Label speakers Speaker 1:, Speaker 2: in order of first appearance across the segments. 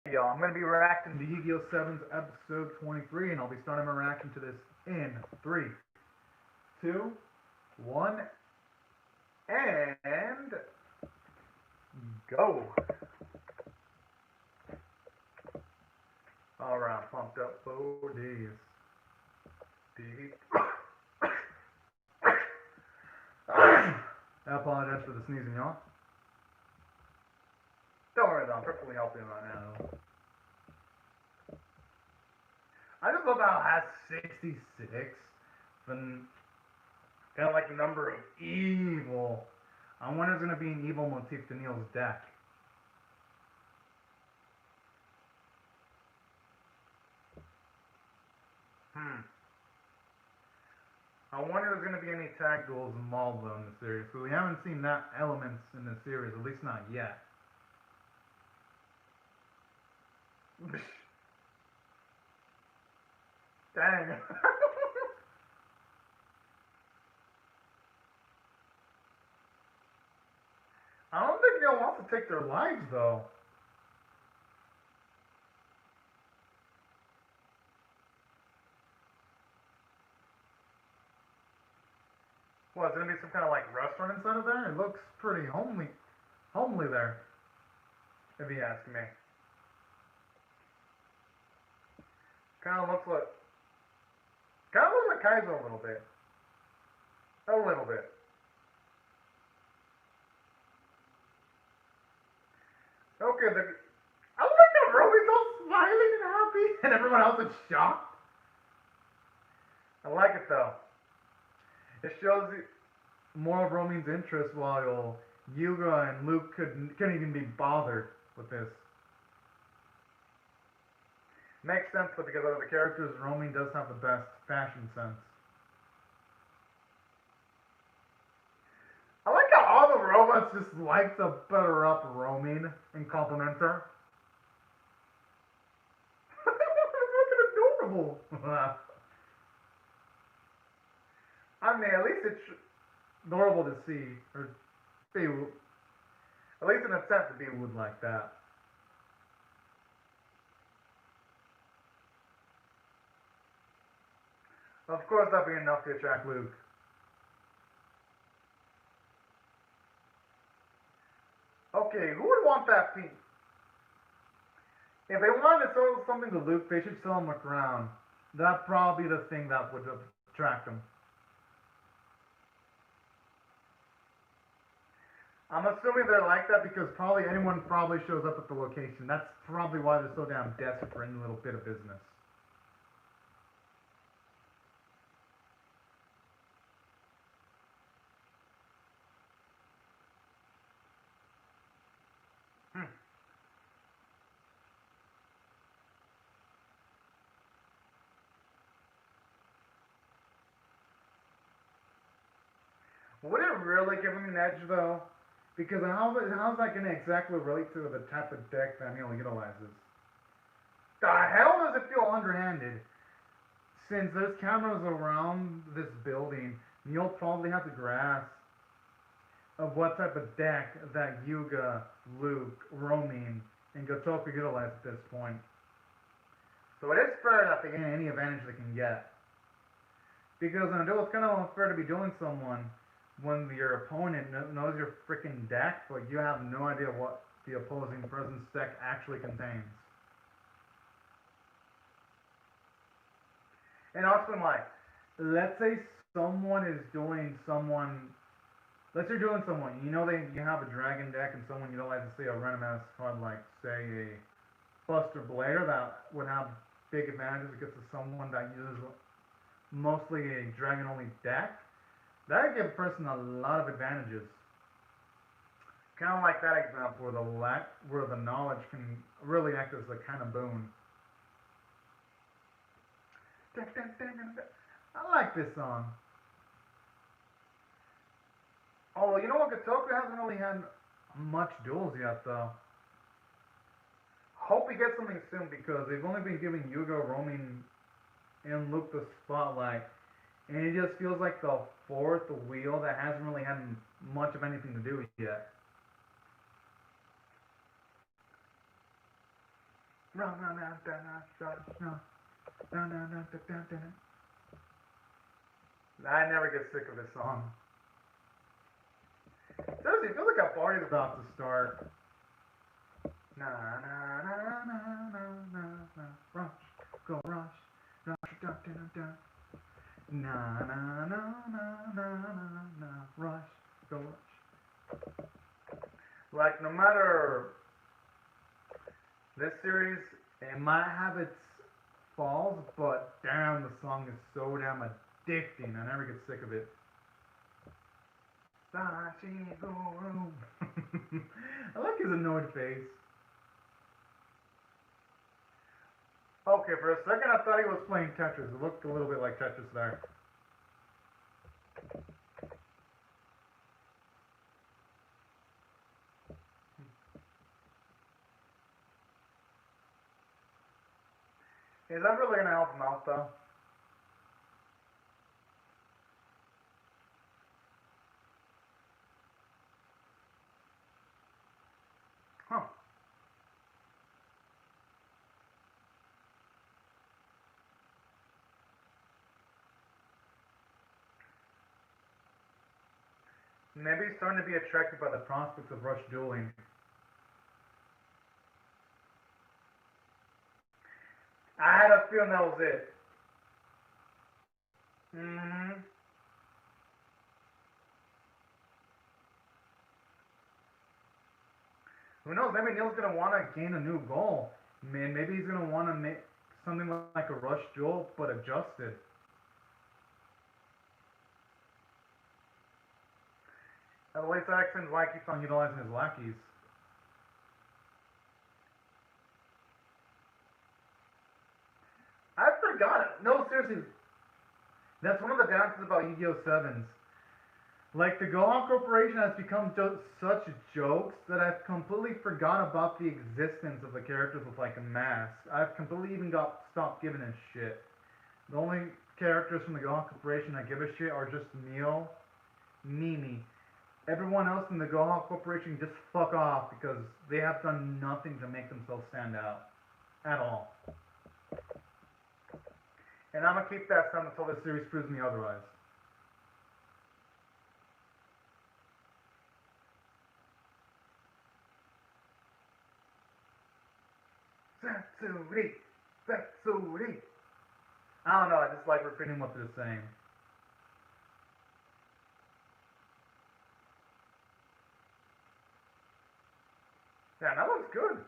Speaker 1: Y'all, I'm going to be reacting to Yu-Gi-Oh! 7's episode 23, and I'll be starting my reaction to this in 3, 2, 1, and go. Alright, pumped up for this. I apologize for the sneezing, y'all. Don't worry though, I'm perfectly healthy right now. I just love how it has 66. Kind of like the number of evil. I wonder if there's going to be an evil motif to Neil's deck. I wonder if there's going to be any tag duels involved though in the series. So we haven't seen that elements in the series, at least not yet. Dang. I don't think Neil wants to take their lives though. What, is it gonna be some kind of like restaurant inside of there? It looks pretty homely there, if you ask me. Kind of looks like Kaiser a little bit. A little bit. Okay, I like how Roby's all smiling and happy, and everyone else is shocked. I like it though. It shows more of Romin's interest, while Yuga and Luke couldn't even be bothered with this. Makes sense, but because out of the characters, Romin does have the best fashion sense. I like how all the robots just like to butter up Romin and compliment her. It's fucking adorable. I mean, at least it's adorable to see, or be, at least in a sense, to be wood like that. Of course, that'd be enough to attract Luke. Okay, who would want that piece? If they wanted to sell something to Luke, they should sell him a crown. That'd probably be the thing that would attract him. I'm assuming they're like that because probably anyone probably shows up at the location. That's probably why they're so damn desperate for any little bit of business. Hmm. Would it really give him an edge though? Because how's that going to exactly relate to the type of deck that Neil utilizes? The hell does it feel underhanded? Since there's cameras around this building, Neil probably has a grasp of what type of deck that Yuga, Luke, Romin, and Gotoku utilize at this point. So it is fair that they get any advantage they can get. Because in a duel, it's kind of unfair to be doing someone when your opponent knows your freaking deck, but you have no idea what the opposing person's deck actually contains. And also, like, let's say someone is doing someone. Let's say you're doing someone. You know you have a dragon deck, and someone utilizes, say, a random ass card like, say, a Buster Blader that would have big advantages against someone that uses mostly a dragon only deck. That would give a person a lot of advantages. Kind of like that example where the knowledge can really act as a kind of boon. I like this song. Oh, you know what? Gotoku hasn't really had much duels yet, though. Hope he gets something soon because they've only been giving Yuga, Romin, and Luke the spotlight. And it just feels like the fourth wheel that hasn't really had much of anything to do yet. I never get sick of this song. Seriously, it feels like a party's about to start. Na na na na na na na. Rush, go rush, rush, da da da. Na na na na na na na. Rush, go rush. Like no matter this series, it might have its falls, but damn, the song is so damn addicting. I never get sick of it. I like his annoyed face. Okay, for a second I thought he was playing Tetris. It looked a little bit like Tetris there. Is that really gonna help him out though? Huh. Maybe he's starting to be attracted by the prospects of Rush dueling. I had a feeling that was it. Mm-hmm. Who knows? Maybe Neil's gonna want to gain a new goal. Man, maybe he's gonna want to make something like a Rush duel, but adjusted. At least that explains why he keeps on utilizing his lackeys. I forgot it. No, seriously, that's one of the downsides about Yu-Gi-Oh! Sevens. Like the Gohan Corporation has become such jokes that I've completely forgot about the existence of the characters with like a mask. I've completely even got stopped giving a shit. The only characters from the Gohan Corporation I give a shit are just Neil, Mimi. Everyone else in the Gohan Corporation just fuck off because they have done nothing to make themselves stand out at all. And I'm gonna keep that stand until this series proves me otherwise. Satsuri! Satsuri! I don't know, I just like repeating what they're saying. Yeah, that looks good.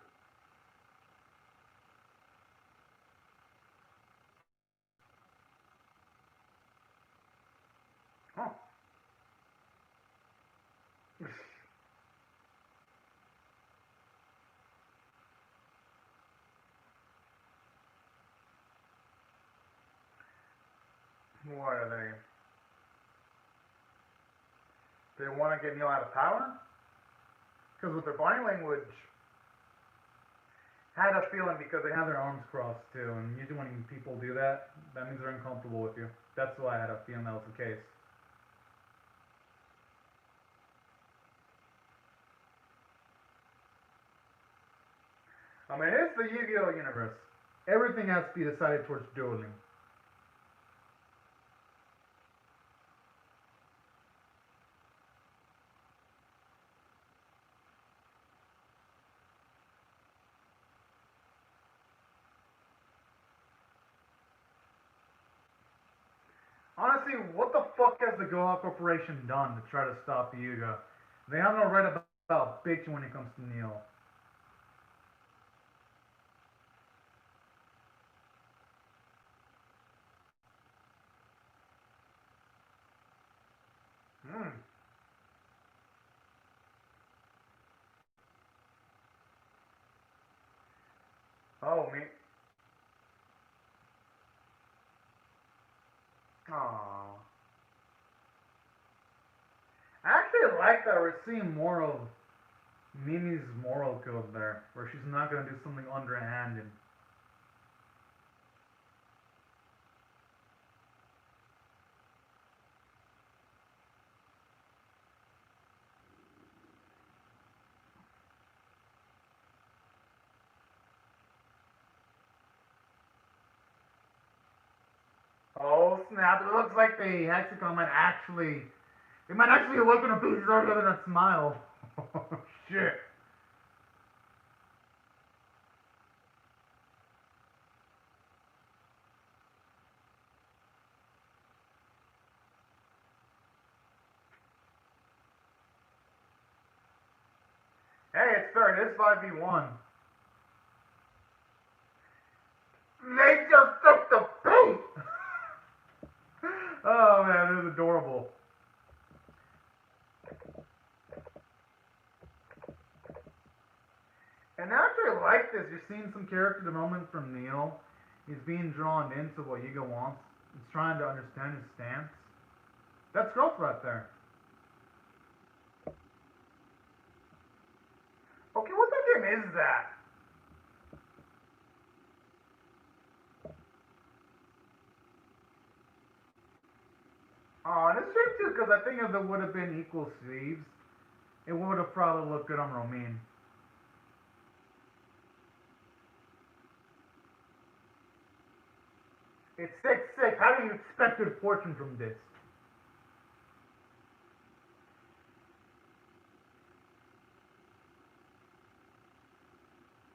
Speaker 1: Oh. What are they? They want to get Neil out of power? Because with their body language, had a feeling because they have their arms crossed too, and usually when people do that, that means they're uncomfortable with you. That's why I had a feeling that was the case. I mean, it's the Yu-Gi-Oh universe. Everything has to be decided towards dueling. Honestly, what the fuck has the Goha Corporation done to try to stop Yuga? They have no right about bitch when it comes to Neil. Hmm. Oh, me. Aww. I actually like that we're seeing more of Mimi's moral code there, where she's not gonna do something underhanded. snap! It looks like the hexagon might actually, it might actually look in a piece other than a smile. Oh shit! Hey, it's fair. It is 5v1. They just took the bait! Oh man, it was adorable. And I actually like this. You're seeing some character development from Neil. He's being drawn into what Yuga wants. He's trying to understand his stance. That's growth right there. Okay, what the game is that? Oh, and it's shame too, because I think if it would have been equal sleeves, it would have probably looked good on Romaine. It's 6-6. How do you expect good fortune from this?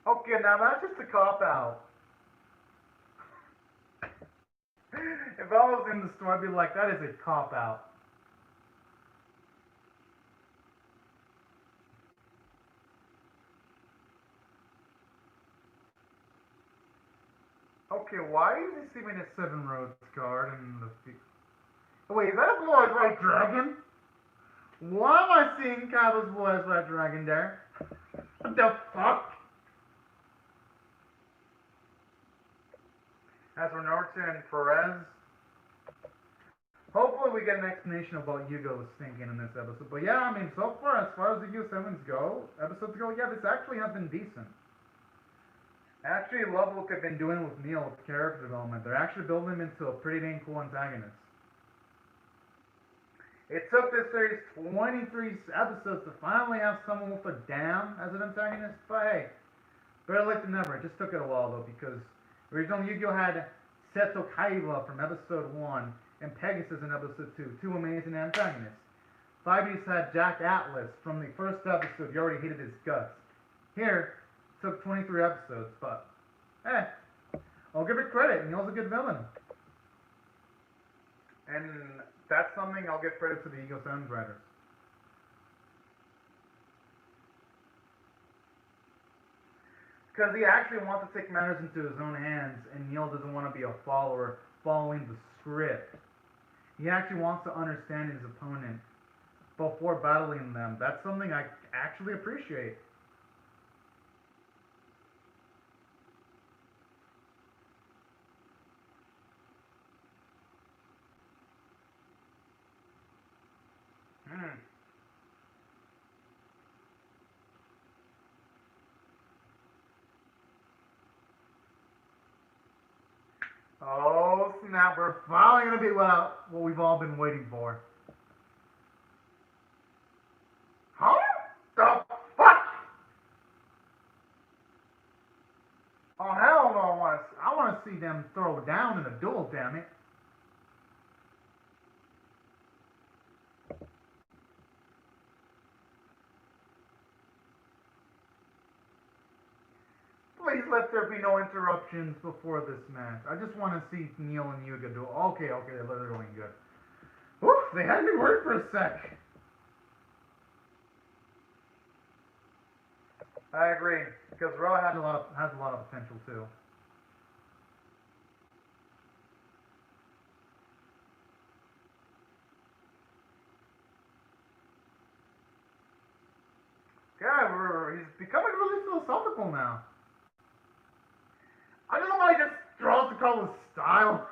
Speaker 1: Okay, now that's just a cop out. If I was in the store, I'd be like, that is a cop out. Okay, why is he seeing a 7 roads card in the wait, is that a blue eyes white dragon? Why am I seeing Kylo's blue eyes white dragon there? What the fuck? As for Norton and Perez, hopefully we get an explanation of what Yugo was thinking in this episode. But yeah, I mean, so far, as far as the U7s go, episodes go, yeah, this actually has been decent. I actually love what they've been doing with Neil with character development. They're actually building him into a pretty dang cool antagonist. It took this series 23 episodes to finally have someone with a dam as an antagonist, but hey, better late than never. It just took it a while though, because original Yu-Gi-Oh! Had Seto Kaiba from episode 1 and Pegasus in episode 2, two amazing antagonists. 5D's had Jack Atlas from the first episode, you already hated his guts. Here, it took 23 episodes, but I'll give it credit, Neil's a good villain. And that's something I'll give credit to the Ego Sounds writers. Because he actually wants to take matters into his own hands, and Neil doesn't want to be a follower following the script. He actually wants to understand his opponent before battling them. That's something I actually appreciate. Oh snap, we're finally gonna be what we've all been waiting for. Huh? The fuck? Oh hell no, I wanna see them throw down in a duel, damn it. Please let there be no interruptions before this match. I just want to see Neil and Yuga do. Okay, they're going good. Whew, they had me worried for a sec. I agree, because Raw has a lot of potential too. God, he's becoming really philosophical now. I don't know why he just draws the card with style.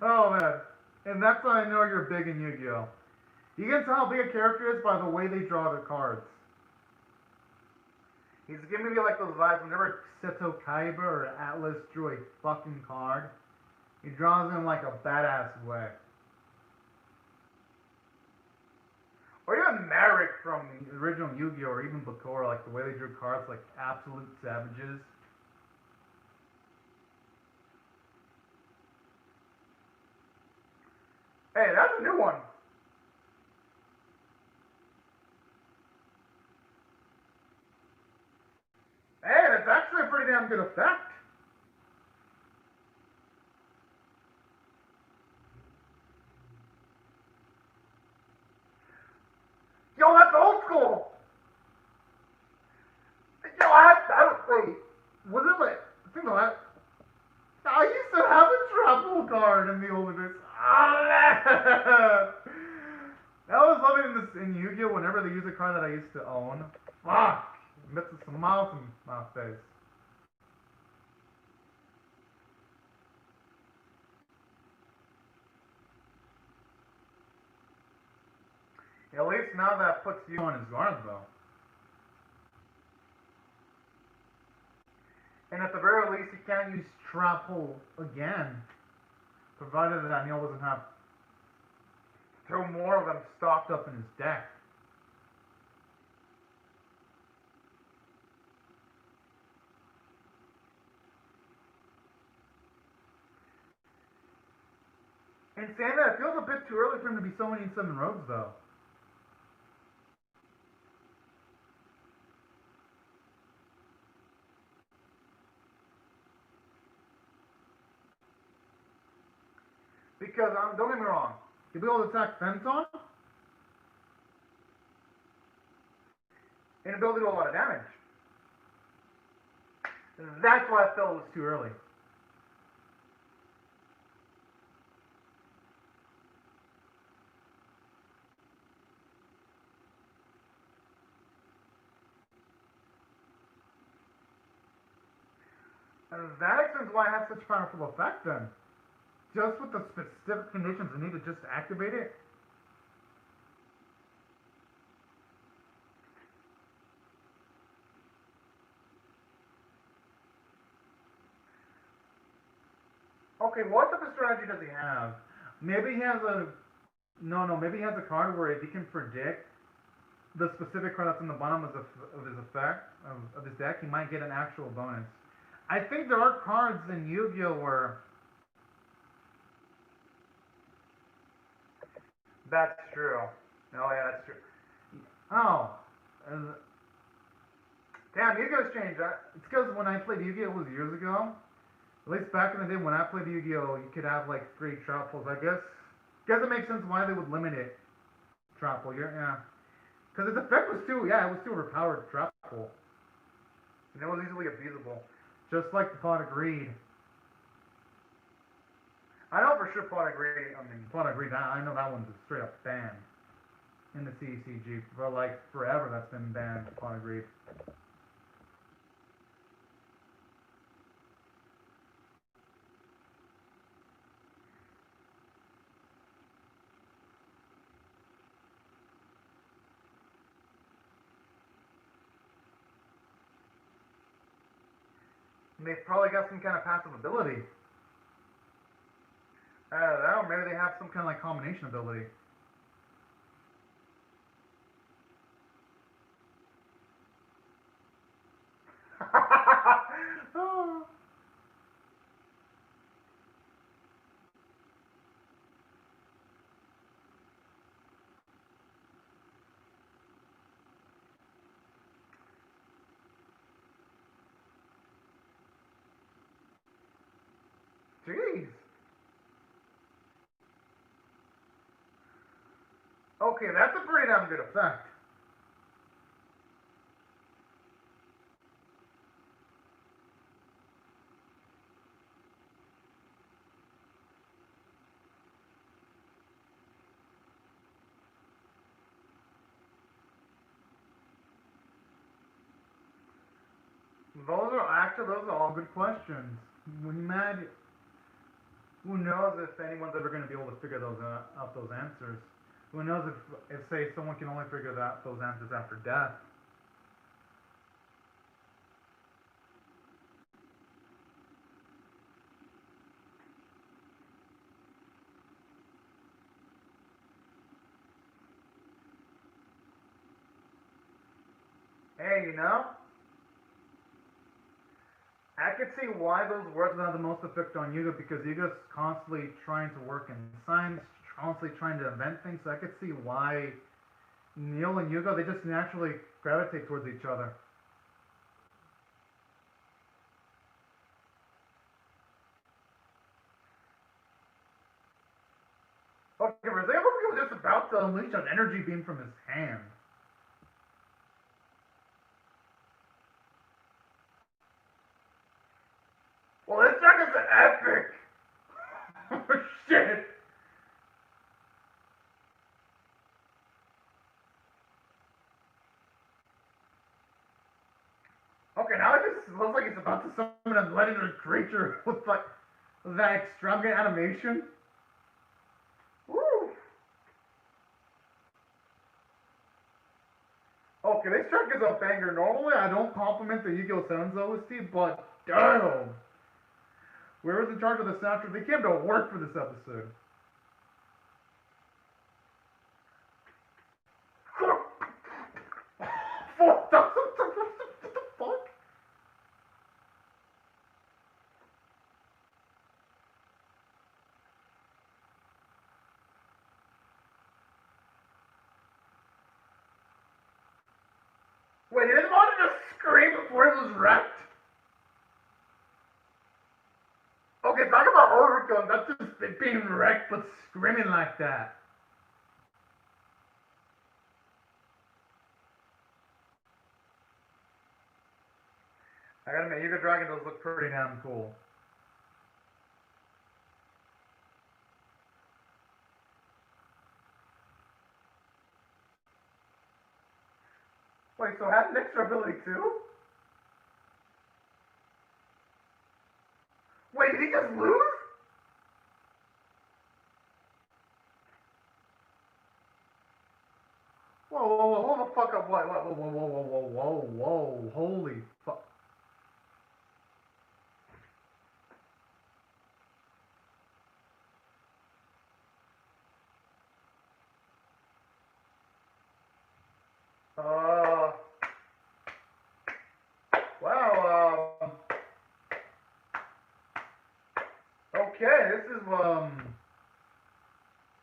Speaker 1: Oh man. And that's how I know you're big in Yu-Gi-Oh! You can tell how big a character is by the way they draw their cards. He's giving me like those vibes whenever Seto Kaiba or Atlas drew a fucking card. He draws them like a badass way. Or even Merrick from the original Yu-Gi-Oh! Or even Bakura, like the way they drew cards like absolute savages. a new one. Hey, that's actually a pretty damn good effect. Yo, that's old school. Yo, wait, was it like, I think the last, I used to have a travel card in the old days. Oh, man. That was loving this in Yu-Gi-Oh! Whenever they use a card that I used to own. Fuck! Missing some miles in my face. At least now that puts you on his guard, though. And at the very least, he can't use Trap Hole again. Provided that Neil doesn't have two more of them stocked up in his deck. And saying that, it feels a bit too early for him to be summoning 7 rogues, though. Because, don't get me wrong, he'll be able to attack Fenton, and he'll be able to do a lot of damage. That's why I felt it was too early. And that explains why it has such powerful effect then. Just with the specific conditions needed just to activate it. Okay, what type of strategy does he have? Maybe he has a... No, maybe he has a card where if he can predict the specific card that's in the bottom of his effect, of his deck, he might get an actual bonus. I think there are cards in Yu-Gi-Oh! Where... That's true. Oh, yeah, that's true. Oh. Damn, Yu-Gi-Oh's changed. It's because when I played Yu-Gi-Oh! It was years ago. At least back in the day when I played Yu-Gi-Oh! You could have, like, 3 trap pulls. I guess it makes sense why they would limit it. Trap pull, yeah. Because its effect was too, it was too overpowered trap pull. And it was easily abusable. Just like the Pot of Greed. I know for sure Pot of Greed, I know that one's a straight up ban in the CCG. For like forever that's been banned, Pot of Greed. And they've probably got some kind of passive ability. I don't know, maybe they have some kind of like combination ability. Oh. Jeez. Okay, that's a pretty damn good effect. Those are all good questions. When you mad, who knows if anyone's ever going to be able to figure out those answers? Who knows if say someone can only figure out those answers after death? Hey, I could see why those words would have the most effect on Yuga because Yuga's constantly trying to work in science, constantly trying to invent things. So I could see why Neil and Yugo, they just naturally gravitate towards each other. Okay, for a second, he was just about to unleash an energy beam from his hand. Well, this track is epic! Oh, shit! Okay, now it just looks like he's about to summon a legendary creature with, like, that extravagant animation. Woo! Okay, this track is a banger. Normally, I don't compliment the Yu-Gi-Oh! 7's OST, but damn! Whoever's in charge of the soundtrack, they came to work for this episode. What the fuck? Wait, he didn't want to just scream before it was wrecked? Okay, talk about overkill. That's just it being wrecked, but screaming like that. I gotta admit, Yuga Dragon does look pretty damn cool. Wait, so had an extra ability too? Wait, did he just lose? Whoa, whoa, whoa, hold the fuck up, what, whoa, whoa, whoa, whoa, whoa, whoa, whoa, holy fuck. Uh, wow, okay, this is,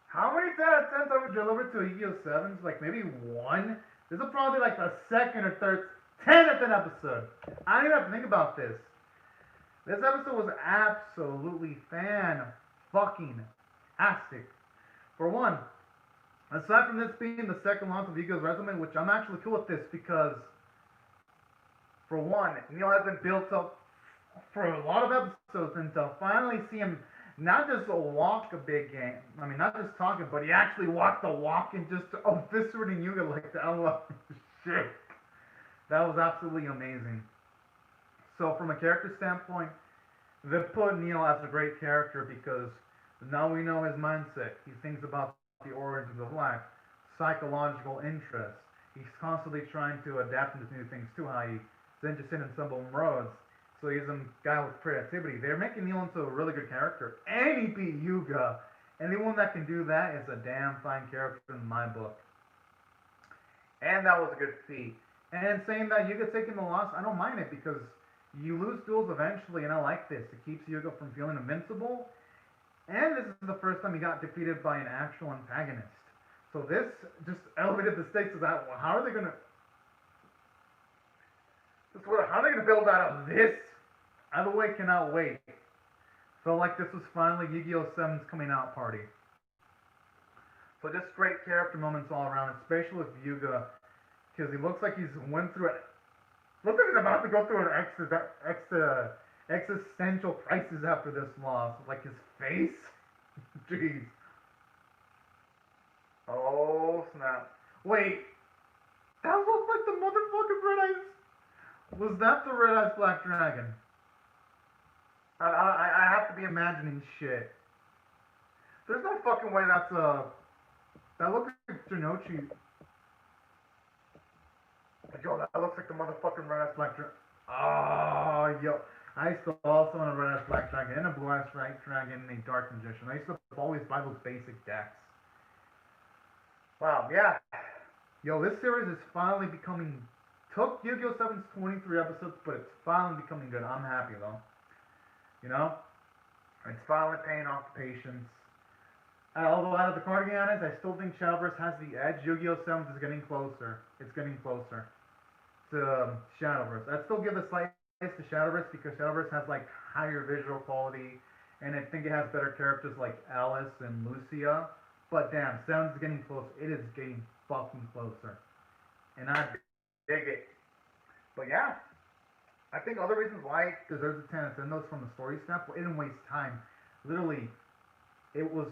Speaker 1: how many out of 10s have we delivered to a Yu-Gi-Oh! 7s? Like, maybe one? This is probably like the second or third 10th episode. I don't even have to think about this. This episode was absolutely fan-fucking-tastic. For one, aside from this being the second launch of Yu-Gi-Oh's resume, which I'm actually cool with this because, for one, Neil has been built up for a lot of episodes, and to finally see him not just walk a big game, I mean, not just talking, but he actually walked the walk and just eviscerating Yuga like that. Shit. That was absolutely amazing. So, from a character standpoint, they put Neil as a great character because now we know his mindset. He thinks about the origins of life, psychological interests. He's constantly trying to adapt into new things too. How he's interested in some roads. So he's a guy with creativity. They're making Neil into a really good character. And he beat Yuga. Anyone that can do that is a damn fine character in my book. And that was a good feat. And saying that Yuga taking the loss, I don't mind it because you lose duels eventually, and I like this. It keeps Yuga from feeling invincible. And this is the first time he got defeated by an actual antagonist. So this just elevated the stakes of that. How are they gonna? How are they gonna build out of this? Either way, cannot wait. Felt like this was finally Yu-Gi-Oh! 7's coming out party. So just great character moments all around, especially with Yuga, because he looks like he's went through it. Looks like he's about to go through an existential crisis after this loss. Like his face. Jeez. Oh snap! Wait, that looked like the motherfucking Red Eyes. Was that the Red Eyes Black Dragon? I have to be imagining shit. There's no fucking way that's that looks like Jinochi. Yo, that looks like the motherfucking Red Eyes Black Dragon. Oh, yo. I used to also own a Red Eyes Black Dragon and a Blue Eyes Black Dragon and a Dark Magician. I used to always buy those basic decks. Wow, yeah. Yo, this series is finally becoming. Took Yu-Gi-Oh! 7's 23 episodes, but it's finally becoming good. I'm happy though. You know? It's finally paying off the patience. Although out of the card game honest, I still think Shadowverse has the edge. Yu-Gi-Oh! 7 is getting closer. It's getting closer to Shadowverse. I'd still give a slice to Shadowverse because Shadowverse has like higher visual quality, and I think it has better characters like Alice and Lucia. But damn, 7's getting close. It is getting fucking closer, and I dig it. But yeah, I think other reasons why it deserves a 10 and those from the story standpoint, it didn't waste time. Literally, it was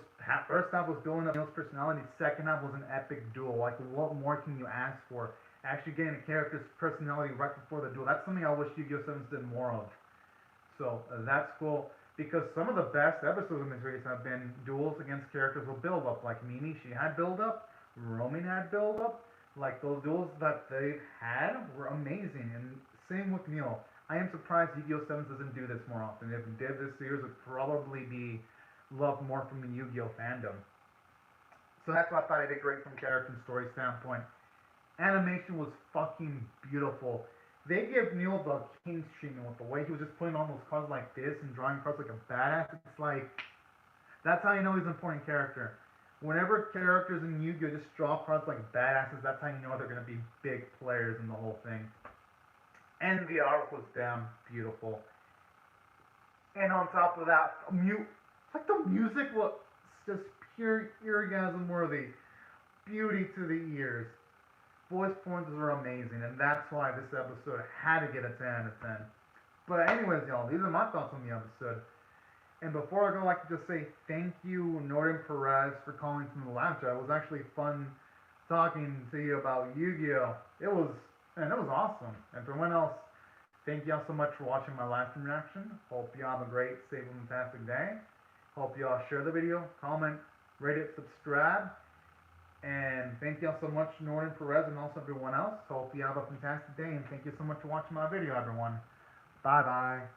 Speaker 1: first half was building up Neil's personality. Second half was an epic duel. Like, what more can you ask for? Actually getting a character's personality right before the duel. That's something I wish Yu-Gi-Oh! 7 did more of. So that's cool because some of the best episodes in this series have been duels against characters with build up. Like Mimi, she had build up. Roman had build up. Like those duels that they had were amazing. And same with Neil. I am surprised Yu-Gi-Oh! 7 doesn't do this more often. If it did, this series would probably be loved more from the Yu-Gi-Oh! Fandom. So that's why I thought I did great from character and story standpoint. Animation was fucking beautiful. They give Neil the King's treatment with the way he was just putting on those cards like this and drawing cards like a badass. It's like, that's how you know he's an important character. Whenever characters in Yu-Gi-Oh! Just draw cards like badasses, that's how you know they're gonna be big players in the whole thing. And the art was damn beautiful. And on top of that, like the music was just pure orgasm worthy. Beauty to the ears. Voice performances are amazing, and that's why this episode had to get a 10 out of 10. But anyways, y'all, these are my thoughts on the episode. And before I go, I'd like to just say thank you, Norton Perez, for calling from the lounge. It was actually fun talking to you about Yu-Gi-Oh! It was awesome. And for everyone else, thank y'all so much for watching my live stream reaction. Hope y'all have a great, safe, and fantastic day. Hope y'all share the video, comment, rate it, subscribe. And thank y'all so much, Norton Perez, and also everyone else. Hope you have a fantastic day, and thank you so much for watching my video, everyone. Bye-bye.